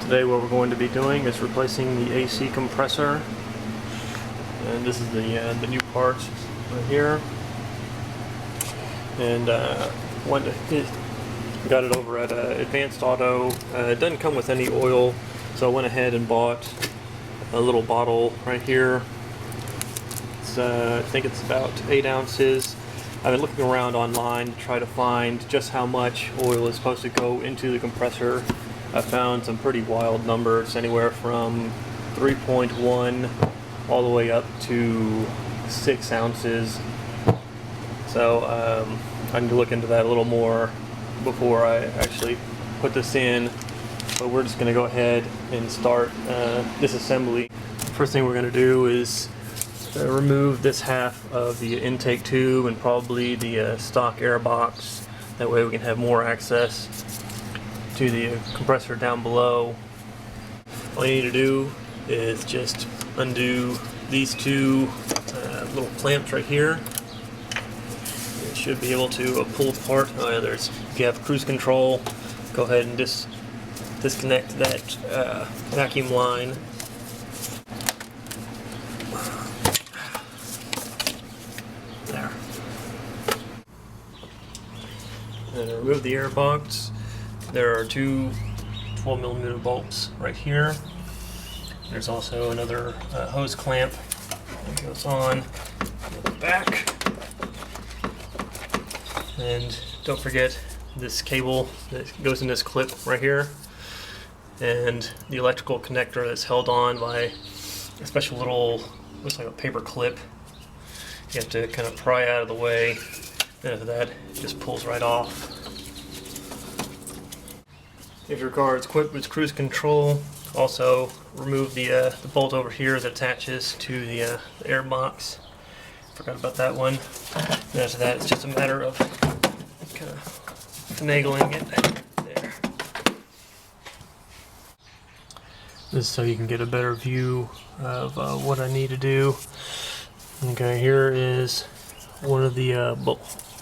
Today what we're going to be doing is replacing the AC compressor, and this is the new part right here. And got it over at Advanced Auto. It doesn't come with any oil, so I went ahead and bought a little bottle right here. It's, I think it's about 8 ounces. I've been looking around online to try to find just how much oil is supposed to go into the compressor. I found some pretty wild numbers, anywhere from 3.1 all the way up to 6 ounces. So I need to look into that a little more before I actually put this in. But we're just going to go ahead and start disassembly. First thing we're going to do is remove this half of the intake tube and probably the stock air box. That way we can have more access to the compressor down below. All you need to do is just undo these two little clamps right here. You should be able to pull apart. Oh yeah, if you have cruise control, go ahead and disconnect that vacuum line. There. And remove the air box. There are two 12mm bolts right here. There's also another hose clamp that goes on the back. And don't forget this cable that goes in this clip right here, and the electrical connector that's held on by a special little, looks like a paper clip. You have to kind of pry out of the way, and after that it just pulls right off. If your car is equipped with cruise control, also remove the bolt over here that attaches to the air box. Forgot about that one. And after that, it's just a matter of kind of finagling it there. This is so you can get a better view of what I need to do. Okay, here is one of the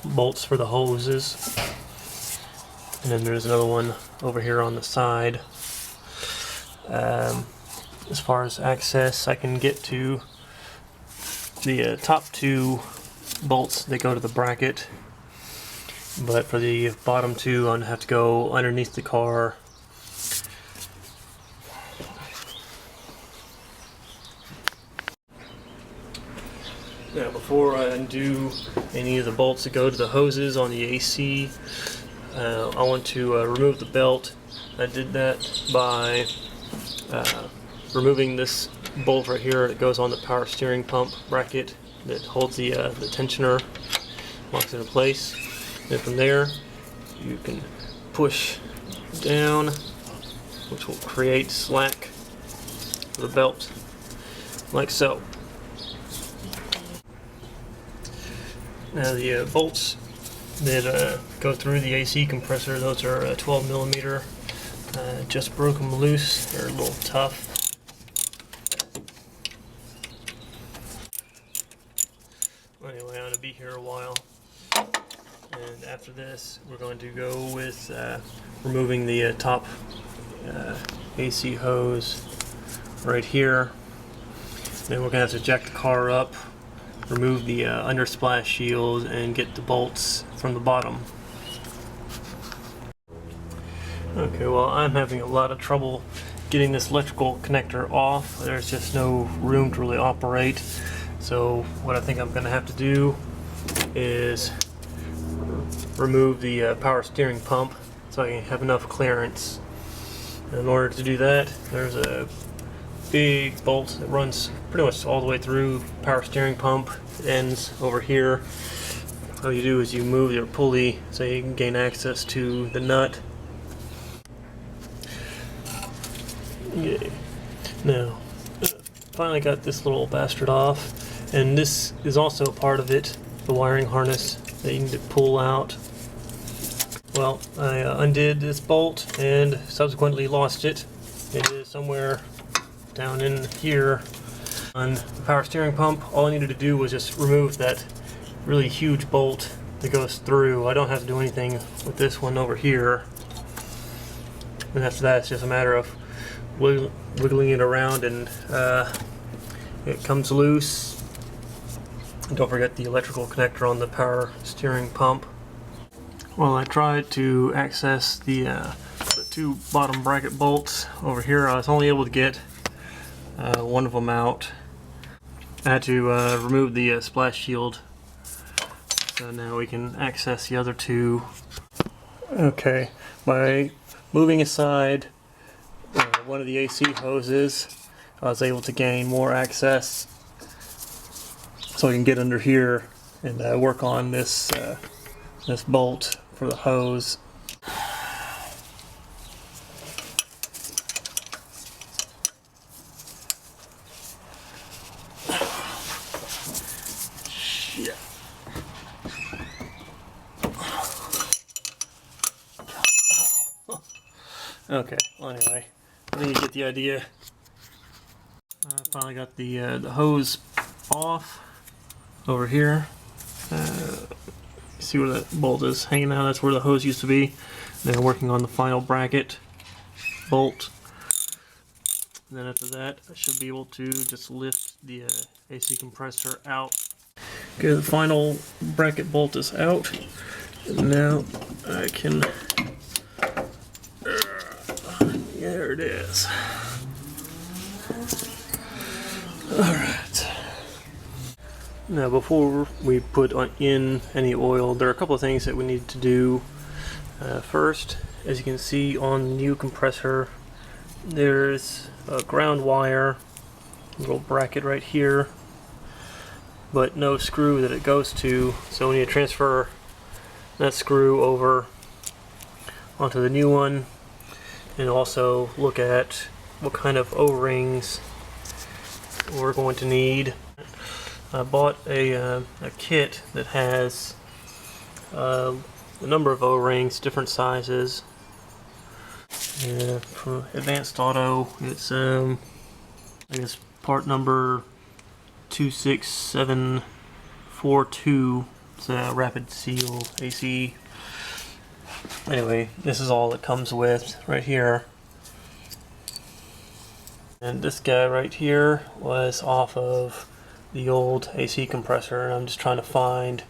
bolts for the hoses. And then there's another one over here on the side. As far as access, I can get to the top two bolts that go to the bracket, but for the bottom two, I'm going to have to go underneath the car. Now, before I undo any of the bolts that go to the hoses on the AC, I want to remove the belt. I did that by removing this bolt right here that goes on the power steering pump bracket that holds the tensioner, locks it in place. And from there, you can push down, which will create slack for the belt, like so. Now the bolts that go through the AC compressor, those are 12mm. Just broke them loose. They're a little tough. Anyway, I'm going to be here a while. And after this, we're going to go with removing the top AC hose right here. Then we're going to have to jack the car up, remove the undersplash shield, and get the bolts from the bottom. Okay, well, I'm having a lot of trouble getting this electrical connector off. There's just no room to really operate. So what I think I'm going to have to do is remove the power steering pump so I can have enough clearance. And in order to do that, there's a big bolt that runs pretty much all the way through power steering pump. It ends over here. All you do is you move your pulley so you can gain access to the nut. Okay. Now, finally got this little bastard off, and this is also part of it, the wiring harness that you need to pull out. Well, I undid this bolt and subsequently lost it. It is somewhere down in here on the power steering pump. All I needed to do was just remove that really huge bolt that goes through. I don't have to do anything with this one over here. and after that it's just a matter of wiggling it around, and it comes loose. And don't forget the electrical connector on the power steering pump. Well, I tried to access the two bottom bracket bolts over here. I was only able to get one of them out. I had to remove the splash shield, so now we can access the other two. Okay, by moving aside one of the AC hoses, I was able to gain more access, so I can get under here and work on this this bolt for the hose. Shit. Okay, well anyway, I think you get the idea. Finally got the hose off over here. See where that bolt is hanging out? That's where the hose used to be. Then working on the final bracket bolt. And then after that, I should be able to just lift the AC compressor out. Okay, the final bracket bolt is out. And now I can. There it is. Alright. Now before we put in any oil, there are a couple of things that we need to do. First, as you can see on the new compressor, there's a ground wire, a little bracket right here, but no screw that it goes to, so we need to transfer that screw over onto the new one, and also look at what kind of O-rings we're going to need. I bought a kit that has a number of O-rings, different sizes. From Advanced Auto, it's I guess part number 26742. It's a rapid seal AC. Anyway, this is all it comes with right here. And this guy right here was off of the old AC compressor, and I'm just trying to find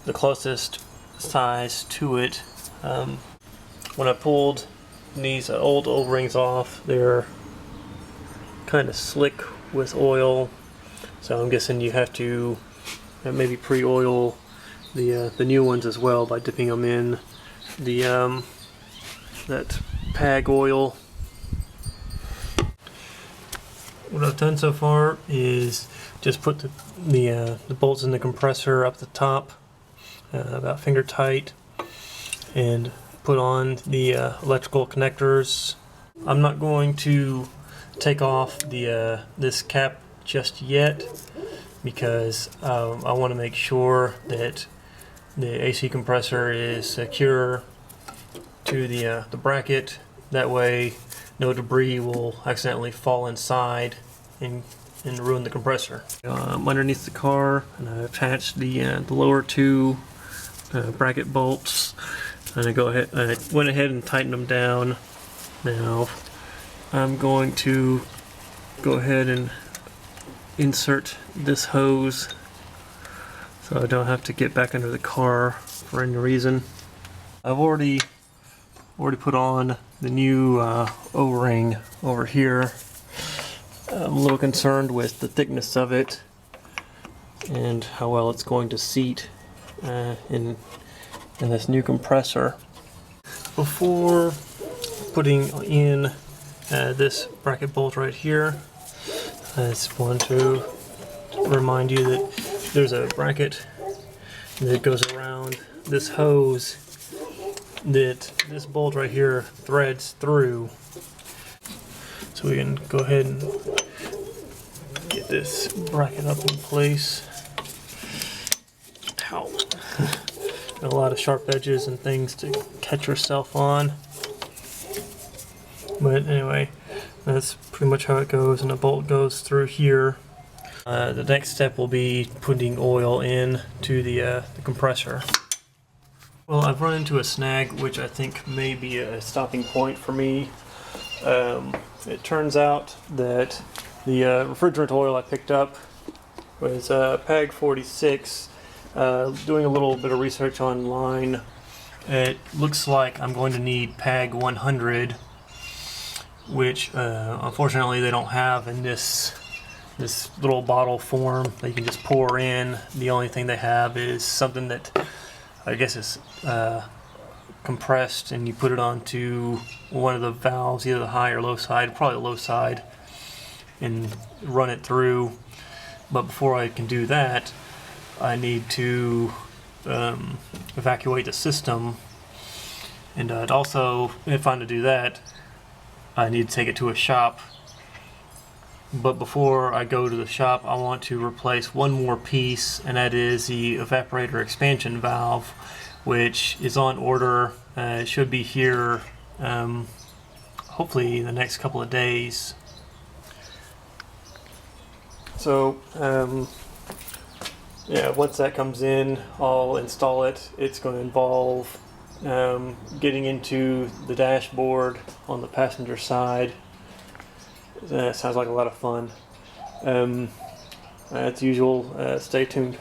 the closest size to it. When I pulled these old O-rings off, they're kind of slick with oil, so I'm guessing you have to maybe pre-oil the new ones as well by dipping them in the that PAG oil. What I've done so far is just put the bolts in the compressor up the top, about finger tight, and put on the electrical connectors. I'm not going to take off the this cap just yet, because I want to make sure that the AC compressor is secure to the bracket. That way no debris will accidentally fall inside and ruin the compressor. Underneath the car, and I attached the lower two bracket bolts, and I went ahead and tightened them down. Now I'm going to go ahead and insert this hose so I don't have to get back under the car for any reason. I've already put on the new O-ring over here. I'm a little concerned with the thickness of it and how well it's going to seat in this new compressor. Before putting in this bracket bolt right here, I just want to remind you that there's a bracket that goes around this hose that this bolt right here threads through. So we can go ahead and get this bracket up in place. Ow. Got a lot of sharp edges and things to catch yourself on. But anyway, that's pretty much how it goes, and the bolt goes through here. The next step will be putting oil in to the compressor. Well, I've run into a snag which I think may be a stopping point for me. It turns out that the refrigerant oil I picked up was PAG 46. Doing a little bit of research online, it looks like I'm going to need PAG 100, which unfortunately they don't have in this little bottle form that you can just pour in. The only thing they have is something that I guess is compressed, and you put it onto one of the valves, either the high or low side, probably the low side, and run it through. But before I can do that, I need to evacuate the system, and also, if I'm to do that, I need to take it to a shop. But before I go to the shop, I want to replace one more piece, and that is the evaporator expansion valve, which is on order. It should be here hopefully in the next couple of days. So yeah, once that comes in, I'll install it. It's going to involve getting into the dashboard on the passenger side. Sounds like a lot of fun. As usual, stay tuned.